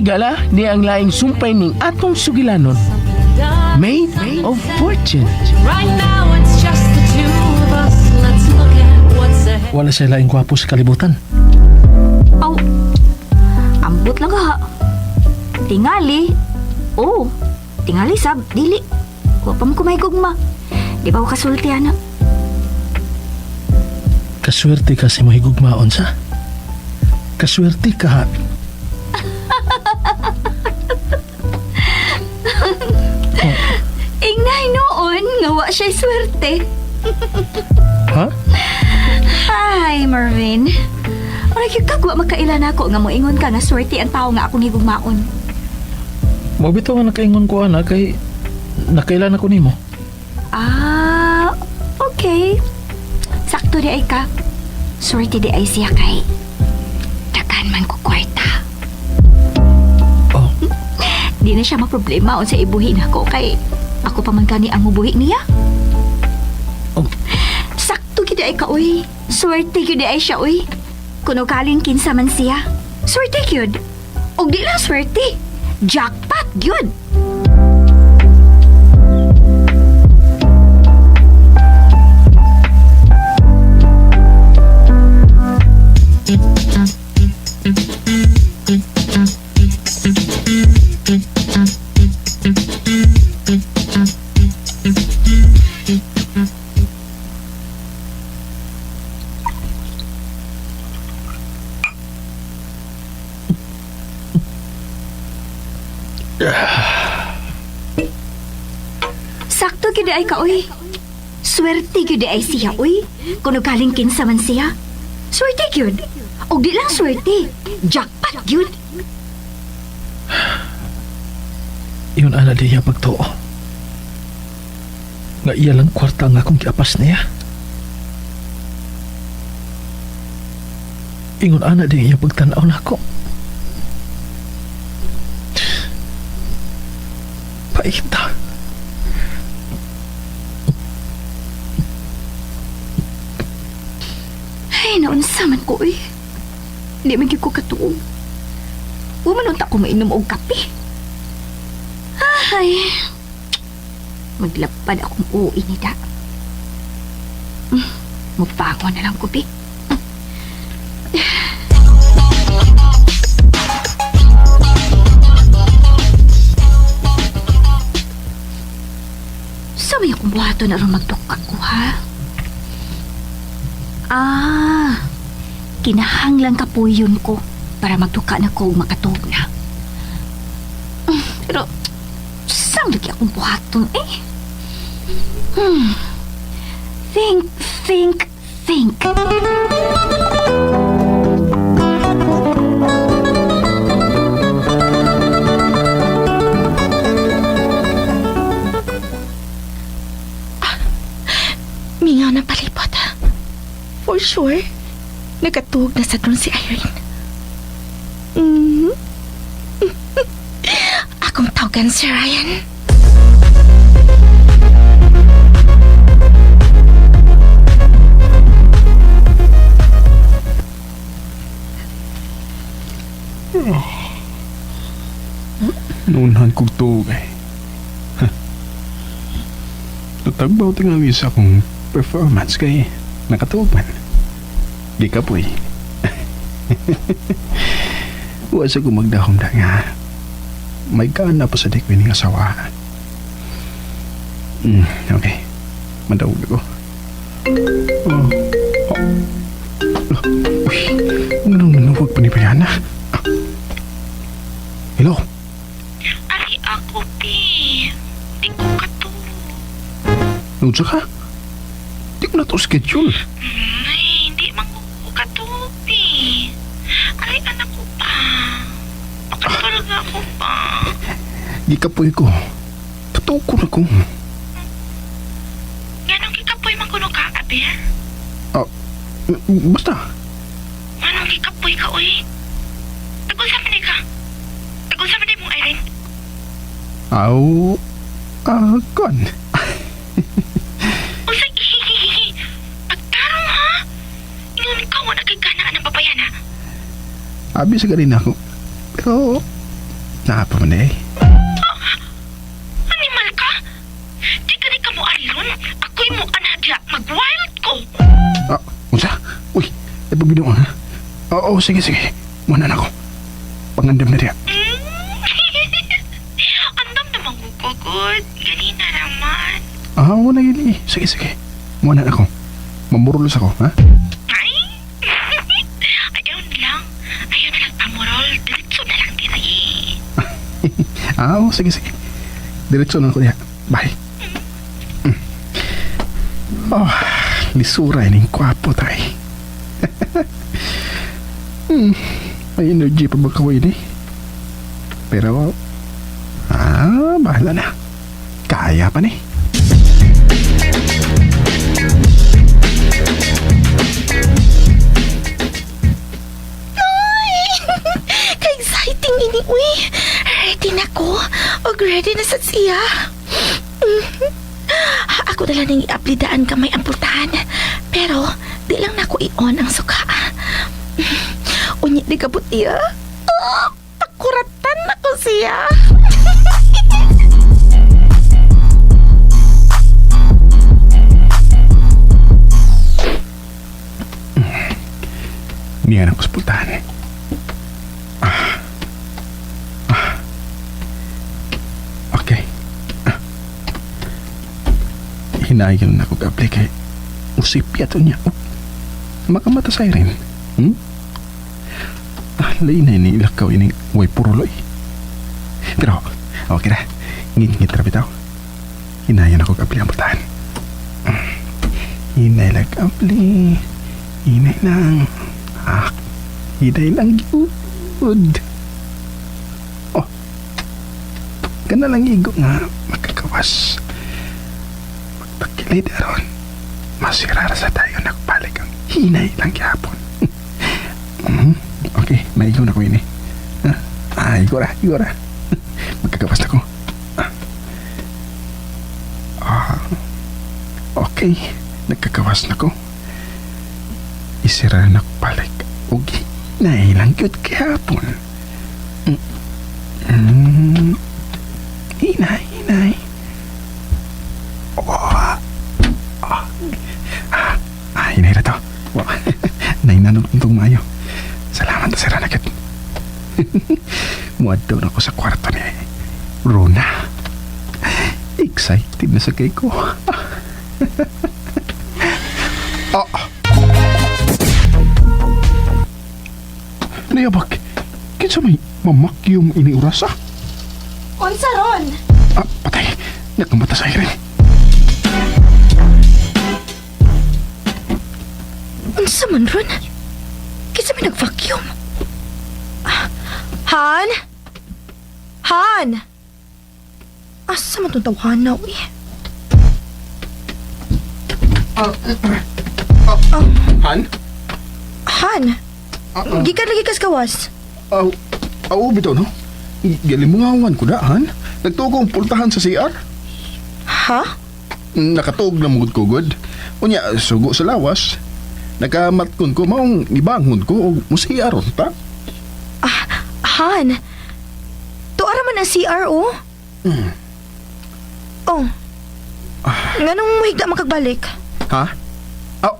gala ni ang laing sumpay ning atong sugilanon. Made of fortune. Right now it's just the two of us. Let's look at what's ahead. Wala siya laing gwapo sa kalibutan. Aw, ambot lang ha. Tingali. Oh, tingali sab, dili. Wa pa mo kumaygugma. Di ba ko kasulti, anak? Kaswerte ka si mahigugmaon sa. Kaswerte ka ha. Ingay noon, nga wa siya'y swerte. Ha? Hi, Marvin. Oray yung kagwa makailan ako nga moingon ka nga swerte ang tao nga akong higugmaon. Mabito nga nakaingon ko ana kay nakailan ako nimo. Ah, okay. Sakto di ay ka. Swerte di ay siya kay dagan man ko kwarta. Oh, Di na siya maproblema o sa ibuhin ako kay ako pa man gani ang mubuhi niya. Oh. Sakto gid ay ka uy. Swerte gid ay siya uy. Kuno kaling kinsa man siya. Swerte gyud. Og di lang swerte. Jackpot gyud. Sakto gyud ay ka uy. Swerte gyud ay siya uy. Kuno kaling kinsa man siya. Swerte gyud. Og di lang swerte. Jackpot gyud. yun ana diya pagtuo. Nga iya lang kwarta nga akong kiapas niya. Ingon ana diya pagtanaw na ako. Paita. Ay, naunsa man ko eh. Di man gyud ko katuog. Umanunta ko mainom og kape. Ay, maglapad akong uwi ni da. Magpangon na lang ko, Pi. Sa may akong buhato na rin magtukak ko, ha? Ah, kinahanglang kapuyon ko para magtuka na ko makatog na. Pero, saan lagi akong buhaton eh? Think. Mingaw na palipot. For sure, nagatuog na sa doon si Irene. Akong tawagan si Ryan. Nuunhan kong tuwag. Natagbaw tingawi sa akong performance kay nakatuwag man. Di ka po eh. Wasa ko magdahom na nga. May gana pa sa dikwin ng asawa. Okay. Madawag ako. Uy, nanunawag pa ni Brianna. Hello? Ali ako, Pi. Di ko katuog. Nunsa ka? Di ko na to schedule. Ay, hindi man ko katuog, Pi. Ay, anak ko pa. Makatulog ako pa. Di kapoy ko. Katuog ko na ko. Ganong kikapoy man kuno ka, abi, ha? Basta. Anong kikapoy ka, uy? Tagulsa man ka. Tagulsa man mong Irene. Aw. Kon. Usa, pagtarong, ha? Ingon ka mo nagkagana ng babayan, ha? Abi sa ganina ako. Pero, na pa man eh. Animal ka? Di ka mo arilon. Ako'y mo anadya. Mag-wild ko. Unsa? Uy, ipagbino ha? Oo, sige. Muna na ako. Pangandam na diya. Andam naman gugugod. Ganina naman. Wala yun eh. Sige. Muna na ako. Mamurulos ako, ha? Ay! Ayaw na lang pamurol. Diretso na lang diri. Oo, sige. Diretso na ako diya. Bye. Lisura yun yung kwapo tayo. May energy pa ba kaway ni? Pero, bahala na. Kaya pa ni. Ka-exciting ini, uy. Ready na ko. Og ready na sa siya. Ako dala nang i-aplidaan ka may amputahan. Pero, di lang na ko i-on ang suka. Unya di kabut iya. Pakuratan na ko siya. Niyan ako sa pultahan. Okay. Hinayon na ako gabli kay usipya to niya. Makamata sa rin. Lain na ini ilakaw ini way puruloy. Pero, okay na. Ngit-ngit rabi tao. Hinayon ako gabli ang pultahan. Hinay lang gabli. Hinay lang. Hinay lang yun. Kana lang igo nga makakawas. Magpagkilid aron. Masirara sa tayo nagpalik ang hinay lang yapon. Okay, maigo na ko ini. Igora. Magkakawas na ko. Okay, nagkakawas na ko. Isira na palik. Og hinay lang yun kahapon. Hinay. Hinay na to. Nainanong itong mayo. Salamat na sira na kit. Muad daw na ako sa kwarto ni Rona. Excited na sa kay ko. Nayabak, kinsa may mamakyum ini urasa? Unsa ron? Patay. Nakamata sa irin. Unsa man ron? Kinsa may nag-vacuum? Han? Asa man itong tawhanaw eh? Han? Han? Gikan lagi kas kawas. Bitaw no? Galimungawan ko daan. Nagtugong pultahan sa CR. Ha? Nakatug na mugod kugod. Unya, sugo sa lawas. Nakamatkon ko, maong ibangon ko o musiya ron, ta? Han? Tuara man ang CRO? Oh. Nganong mahigda makagbalik? Ha?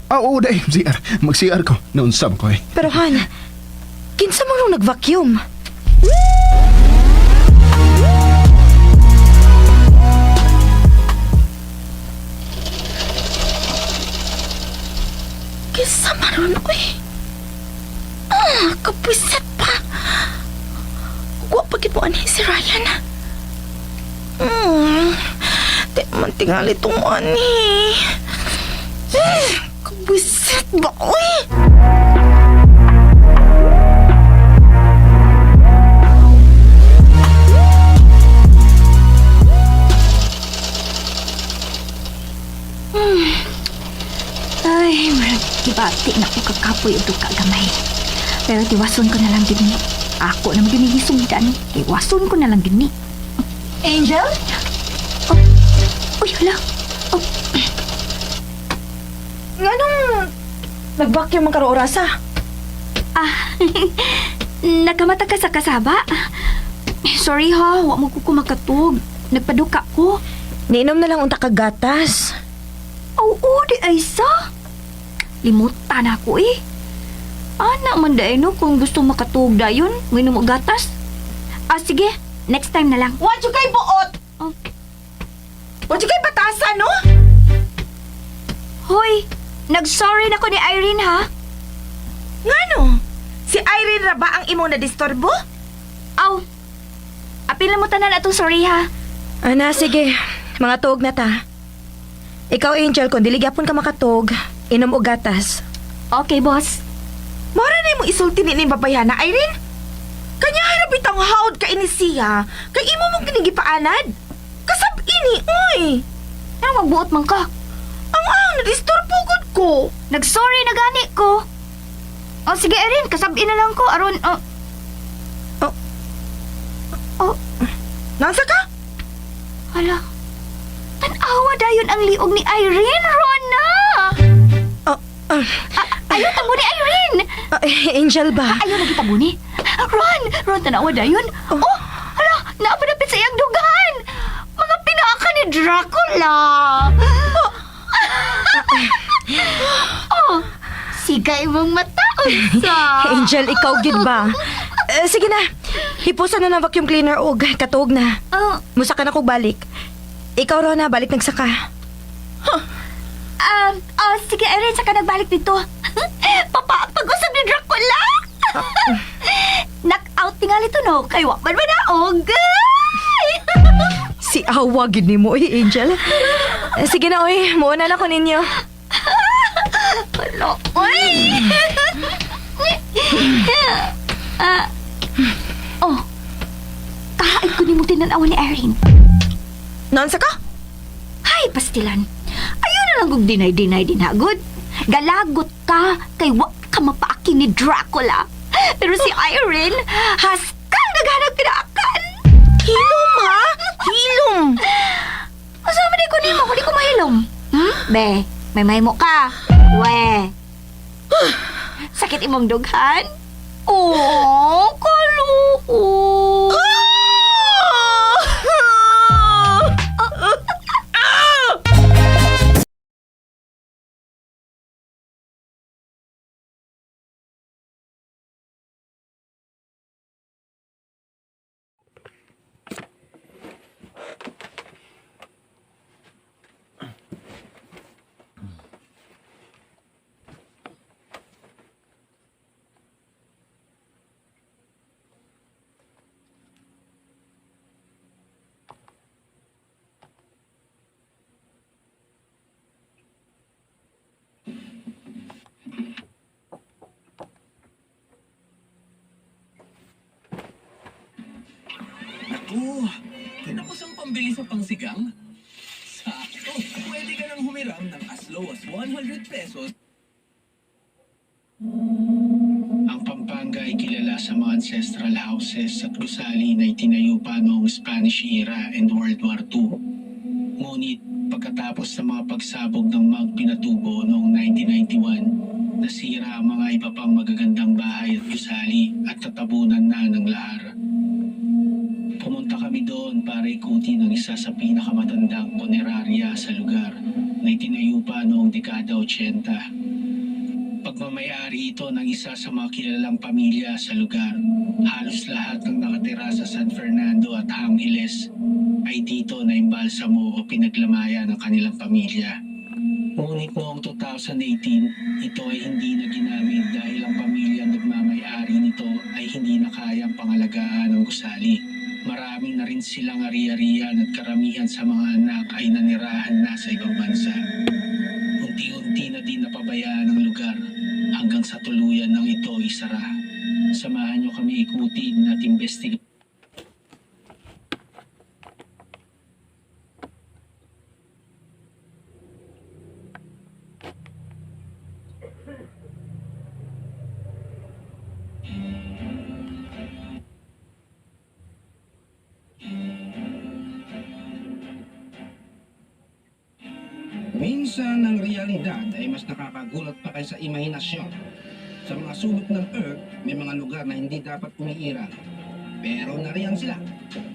Oo, dahil CR. Mag-CR ko. Naunsam ko eh. Pero Han, kinsa man nung nag-vacuum? Kinsa man ron, uy? Kapwisit pa. Huwag pagit mo ani si Ryan. Di man tingali itong ani. Kapwisit ba, uy? Ay, marag ibati na ko kakapoy o kagamay. Pero tiwason ko na lang din. Ako naman din ihisugdan. Tiwason ko na lang din. Angel? Uy, hala. Nganong nag-vacuum ang karo orasa? Nakamata ka sa kasaba. sorry ha. Wa mo ko kumakatog. Nagpaduka ko. Niinom na lang unta kag gatas. Oo, di ay sa. Limutan ako eh. Anak man daay no kung gusto makatug dayon, minom og gatas. Sige, next time na lang. Wa jud kay buot. Oh. Wa jud kay batasan, no? Hoy, nag-sorry na ko ni Irene ha. Ngano? Si Irene ra ba ang imong nadisturbo? Aw, apil mo tanan atong sorry ha. Ana, sige. Mga tuog na ta. Ikaw, Angel, kung dili gyapon ka makatog, inom og gatas. Okay, boss. Mara na mo isulti ni babayana, Irene? Kanya harap itang haod ka ini siya, kay imo mong ginigipaanad. Kasab ini, uy! Ano magbuot man ka? Ang nadisturbo gud ko. Nag-sorry na gani ko. Sige, Irene, kasabi na lang ko. Aron, Nasa ka? hala. Tanawa dayon ang liog ni Irene, Rona! Ayaw tamo ni Irene! Angel ba? Ayaw na kita muni. Ron, tanawa dayon. Hala, napadapit sa iyang dugan. Mga pinaka ni Dracula. Sigay mong mata, unsa. Angel, ikaw gid ba? Sige na. Hipusan na ng vacuum cleaner og katuog na. Musa ka na kog balik. Ikaw, Rona, balik nagsaka. Sige, Irene, saka nagbalik dito. Pag-usap ni Dracula. Knock-out tingali to, no? Kay wakman ba naog? Si Awa gid nimo, Angel. Sige na, oy. Muuna na ko ninyo. Hala, oy! Kahain ko ni mo tinanawa ni Irene. Nansa ka? Hay, pastilan. Ayaw na lang kong dinay-dinay dinagod. Galagot ka kay wak ka mapaaki ni Dracula. Pero si Irene, haskang naghanap kinaakan. Hilom, ha? Hilom. Masama di ko ni mo, di ko mahilom. Be, may mahimo ka. We. Sakit imong dughan? Kaluo. Kinapos ang pambili sa pangsigang? Sakto! Pwede ka nang humiram ng as low as 100 pesos. Ang Pampanga ay kilala sa mga ancestral houses at gusali na itinayo pa noong Spanish era and World War II. Ngunit pagkatapos sa mga pagsabog ng Mount Pinatubo noong 1991, nasira ang mga iba pang magagandang bahay at gusali at tatabunan na ng lahar. Pumunta kami doon para ikutin ang isa sa pinakamatandang punerarya sa lugar na itinayo pa noong dekada 80. Pagmamayari ito ng isa sa mga kilalang pamilya sa lugar. Halos lahat ng nakatira sa San Fernando at Angeles ay dito na imbalsamo o pinaglamaya ng kanilang pamilya. Ngunit noong 2018, ito ay hindi na ginamit dahil ang pamilyang nagmamayari nito ay hindi na kayang pangalagaan ng gusali. Marami na rin silang ari-arian at karamihan sa mga anak ay nanirahan na sa ibang bansa. Unti-unti na din napabayaan ang lugar hanggang sa tuluyan ng ito isara. Samahan niyo kami ikutin at imbestigahan. Minsan ang realidad ay mas nakakagulat pa kaysa imahinasyon. Sa mga sulok ng Earth, may mga lugar na hindi dapat umiiral. Pero nariyan sila.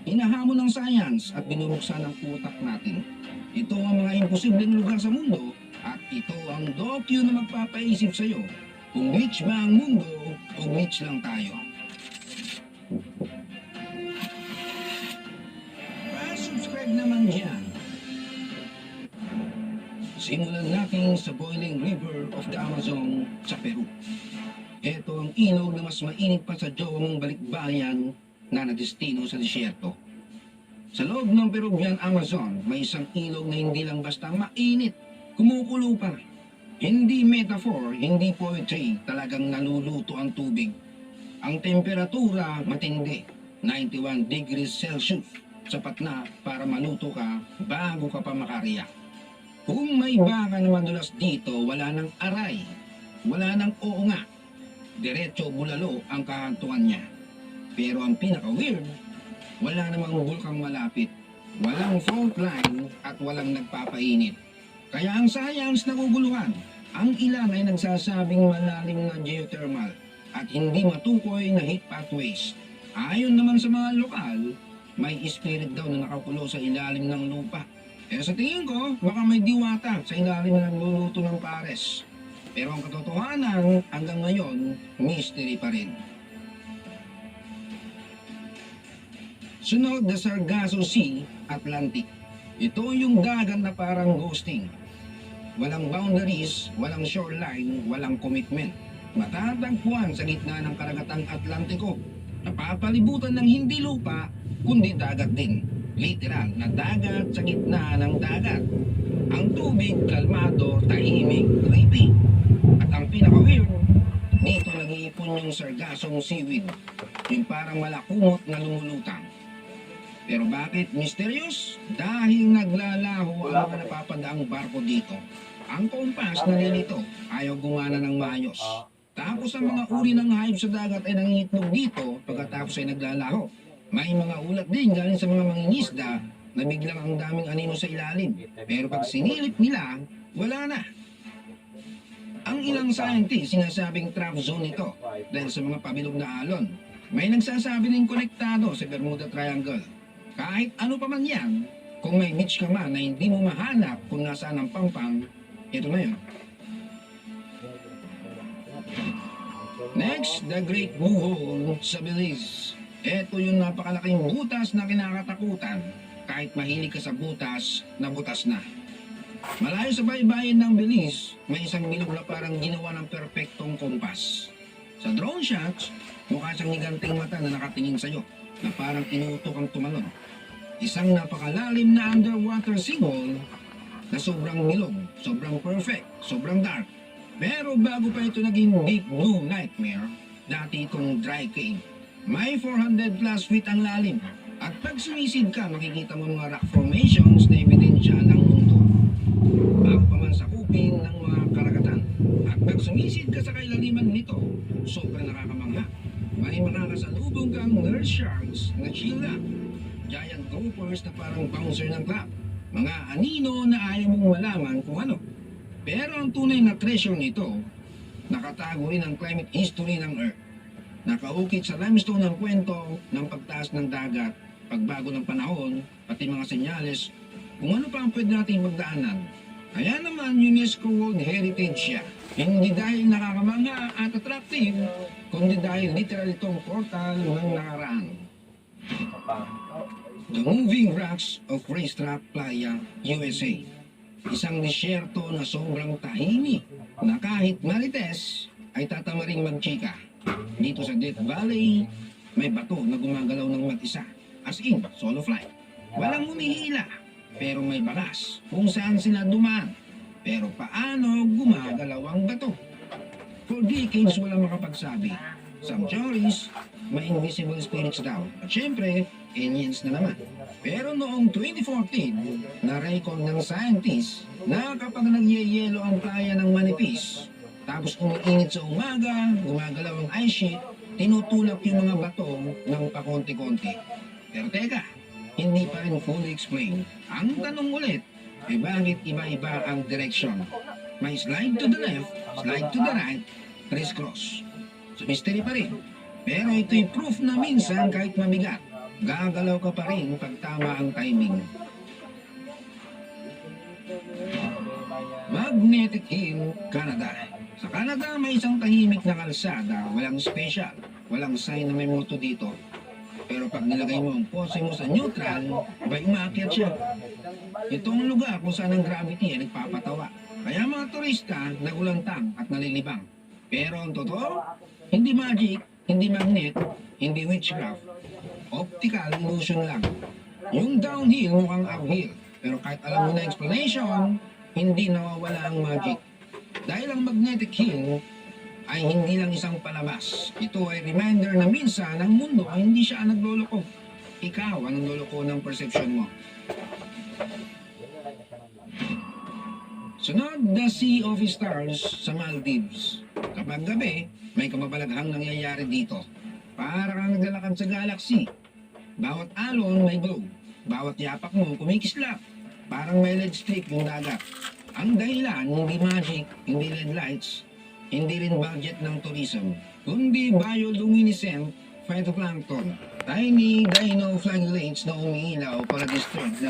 Hinahamon ng science at binubuksan ang utak natin. Ito ang mga imposibleng lugar sa mundo at ito ang docu na magpapaisip sa'yo kung rich ba ang mundo o rich lang tayo. Pa-subscribe naman yan. Simulan natin sa boiling river of the Amazon sa Peru. Ito ang ilog na mas mainit pa sa jowa mong balikbayan na nadestino sa disyerto. Sa loob ng Peruvian Amazon, may isang ilog na hindi lang basta mainit, kumukulo pa. Hindi metaphor, hindi poetry, talagang naluluto ang tubig. Ang temperatura matindi, 91 degrees Celsius, sapat na para maluto ka bago ka pa makariyak. Kung may baka na madulas dito, wala nang aray, wala nang oo nga. Diretso bulalo ang kahantungan niya. Pero ang pinaka-weird, wala namang bulkang malapit, walang fault line at walang nagpapainit. Kaya ang science naguguluhan. Ang ilan ay nagsasabing malalim na geothermal at hindi matukoy na heat pathways. Ayon naman sa mga lokal, may spirit daw na nakakulo sa ilalim ng lupa. Kaya sa tingin ko, baka may diwata sa ilalim na nagluluto ng pares. Pero ang katotohanan, hanggang ngayon, mystery pa rin. Sunod na Sargasso Sea, Atlantic. Ito yung dagat na parang ghosting. Walang boundaries, walang shoreline, walang commitment. Matatagpuan sa gitna ng karagatang Atlantiko. Napapalibutan ng hindi lupa, kundi dagat din. Literal na dagat sa gitna ng dagat. Ang tubig, kalmado, tahimik, creepy. At ang pinaka-weird, dito nag-iipon yung sargasong seaweed. Yung parang malakumot na lumulutang. Pero bakit mysterious? Dahil naglalaho ang mga napapadaang barko dito. Ang kompas na nilito, ayaw gumana ng maayos. Tapos ang mga uri ng hayop sa dagat ay nangingitlog dito pagkatapos ay naglalaho. May mga ulat din galing sa mga mangingisda na biglang ang daming anino sa ilalim. Pero pag sinilip nila, wala na. Ang ilang scientists sinasabing trap zone ito dahil sa mga pabilog na alon. May nagsasabi rin konektado sa Bermuda Triangle. Kahit ano pa man yan, kung may niche ka man na hindi mo mahanap kung nasaan ang pampang, ito na yun. Next, the Great Blue Hole sa Belize. Ito yung napakalaking butas na kinakatakutan. Kahit mahilig ka sa butas, nabutas na. Malayo sa baybayin ng Belize, may isang bilog na parang ginawa ng perpektong kompas. Sa drone shots, mukha siyang higanting mata na nakatingin sa'yo, na parang inuutok ang tumalon. Isang napakalalim na underwater sinkhole na sobrang milog, sobrang perfect, sobrang dark. Pero bago pa ito naging deep blue nightmare, dati itong dry cave. May 400 plus feet ang lalim. At pag sumisid ka, makikita mo mga rock formations na ebidensya ng mundo. Bago pa man sakupin ng mga karagatan. At pag sumisid ka sa kailaliman nito, sobrang nakakamangha. May makakasalubong kang nurse sharks na chill lang. Giant groupers na parang bouncer ng club. Mga anino na ayaw mong malaman kung ano. Pero ang tunay na treasure nito, nakatago rin ang climate history ng Earth. Nakaukit sa limestone ng kwento ng pagtaas ng dagat, pagbago ng panahon, pati mga senyales kung ano pa ang pwede nating magdaanan. Kaya naman UNESCO World Heritage siya. Hindi dahil nakakamangha at attractive, kundi dahil literal itong portal ng nakaraan. The Moving Rocks of Racetrack Playa, USA. Isang disyerto na sobrang tahimik na kahit marites ay tatamaring magchika. Dito sa Death Valley, may bato na gumagalaw ng mag-isa. As in, solo flight. Walang humihila, pero may bakas kung saan sila dumaan. Pero paano gumagalaw ang bato? For decades, walang makapagsabi. Some theories, may invisible spirits daw. At syempre, aliens na naman. Pero noong 2014, na-record ng scientists na kapag nagyayelo ang playa ng manipis, tapos umiinit sa umaga, gumagalaw ang ice sheet, tinutulak yung mga bato ng pakonti-konti. Pero teka, hindi pa rin fully explained. Ang tanong ulit, bakit iba-iba ang direction? May slide to the left, slide to the right, crisscross. So mystery pa rin. Pero ito'y proof na minsan kahit mabigat, gagalaw ka pa rin pag tama ang timing. Magnetic Hill, Canada. Sa Canada, may isang tahimik na kalsada, walang special, walang sign na may multo dito. Pero pag nilagay mo ang pose mo sa neutral, abay umaakyat siya. Ito ang lugar kung saan ang gravity ay nagpapatawa. Kaya mga turista nagulantang at nalilibang. Pero ang totoo, hindi magic, hindi magnet, hindi witchcraft. Optical illusion lang. Yung downhill mukhang uphill. Pero kahit alam mo na explanation, hindi nawawala ang magic. Dahil ang magnetic hill ay hindi lang isang palabas. Ito ay reminder na minsan ang mundo ay hindi siya nagloloko. Ikaw ang nagloloko ng perception mo. Sunod, the Sea of Stars sa Maldives. Kapag gabi, may kamabalaghang nangyayari dito. Para kang naglalakad sa galaxy. Bawat alon may glow. Bawat yapak mo kumikislap. Parang may LED strip yung dagat. Ang dahilan, hindi magic, hindi LED lights, hindi rin budget ng tourism, kundi bioluminescent phytoplankton. Tiny dinoflagellates na umiilaw para distract